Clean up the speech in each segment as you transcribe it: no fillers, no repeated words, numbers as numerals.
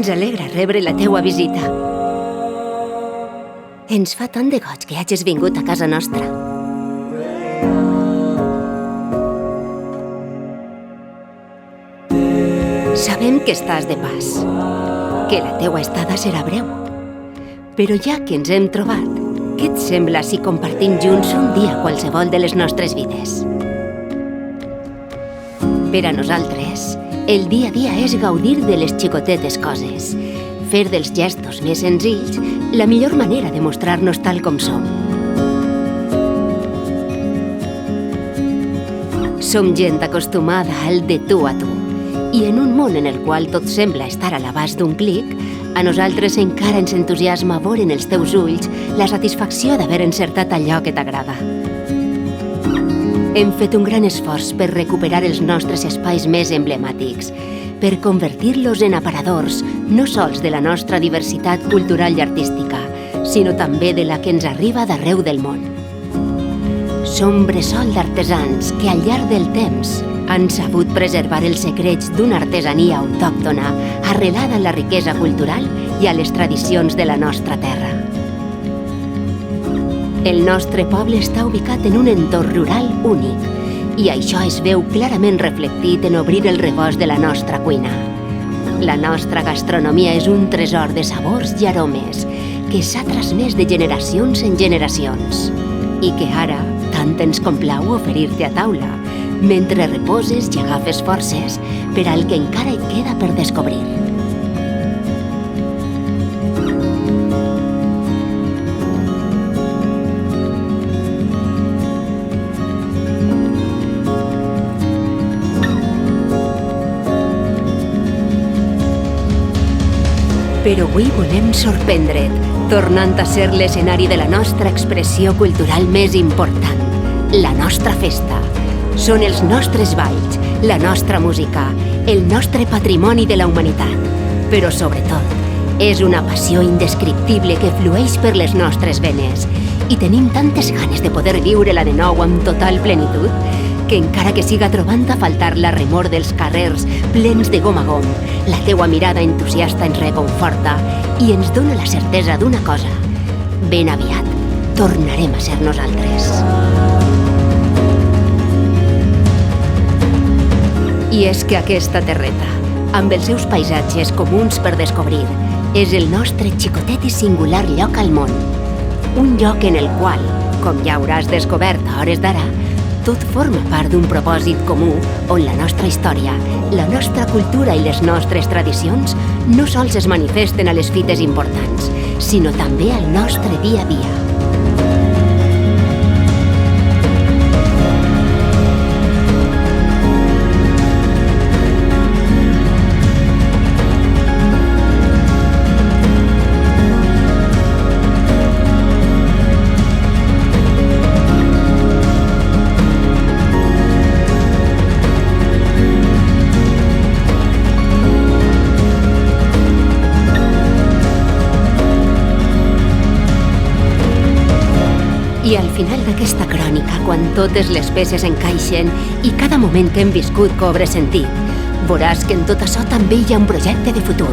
Ens alegra rebre la teua visita. Ens fa tant de goig que hagis vingut a casa nostra. Sabem que estàs de pas, que la teua estada serà breu. Però ja que ens hem trobat, què et sembla si compartim junts un dia qualsevol de les nostres vides? Per a nosaltres, el dia a dia és gaudir de les xicotetes coses, fer dels gestos més senzills la millor manera de mostrar-nos tal com som. Som gent acostumada al de tu a tu, i en un món en el qual tot sembla estar a l'abast d'un clic, a nosaltres encara ens entusiasma veure en els teus ulls la satisfacció d'haver encertat allò que t'agrada. Hem fet un gran esforç per recuperar els nostres espais més emblemàtics, per convertir-los en aparadors no sols de la nostra diversitat cultural i artística, sinó també de la que ens arriba d'arreu del món. Som bressol d'artesans que al llarg del temps han sabut preservar els secrets d'una artesania autòctona arrelada en la riquesa cultural i a les tradicions de la nostra terra. El nostre poble està ubicat en un entorn rural únic i això es veu clarament reflectit en obrir el rebost de la nostra cuina. La nostra gastronomia és un tresor de sabors i aromes que s'ha transmès de generacions en generacions i que ara tant ens complau oferir-te a taula, mentre reposes i agafes forces per al que encara et queda per descobrir. Però avui volem sorprendre't, tornant a ser l'escenari de la nostra expressió cultural més important, la nostra festa. Són els nostres balls, la nostra música, el nostre patrimoni de la humanitat. Però, sobretot, és una passió indescriptible que flueix per les nostres venes i tenim tantes ganes de poder viure-la de nou amb total plenitud que encara que siga trobant a faltar la remor dels carrers plens de gom a gom, la teua mirada entusiasta ens reconforta i ens dona la certesa d'una cosa. Ben aviat tornarem a ser nosaltres. I és que aquesta terreta, amb els seus paisatges comuns per descobrir, és el nostre xicotet i singular lloc al món. Un lloc en el qual, com ja hauràs descobert a hores d'ara, tot forma part d'un propòsit comú on la nostra història, la nostra cultura i les nostres tradicions no sols es manifesten a les fites importants, sinó també al nostre dia a dia. I al final d'aquesta crònica, quan totes les peces encaixen i cada moment que hem viscut cobra sentit, veuràs que en tot això també hi ha un projecte de futur,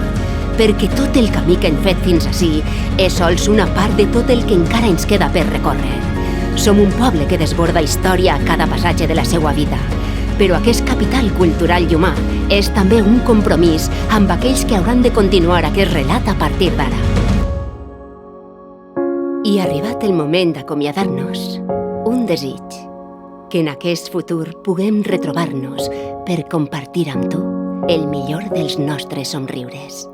perquè tot el camí que hem fet fins ací és sols una part de tot el que encara ens queda per recórrer. Som un poble que desborda història a cada passatge de la seva vida, però aquest capital cultural i humà és també un compromís amb aquells que hauran de continuar aquest relat a partir d'ara. I arribat el moment d'acomiadar-nos, un desig, que en aquest futur puguem retrobar-nos per compartir amb tu el millor dels nostres somriures.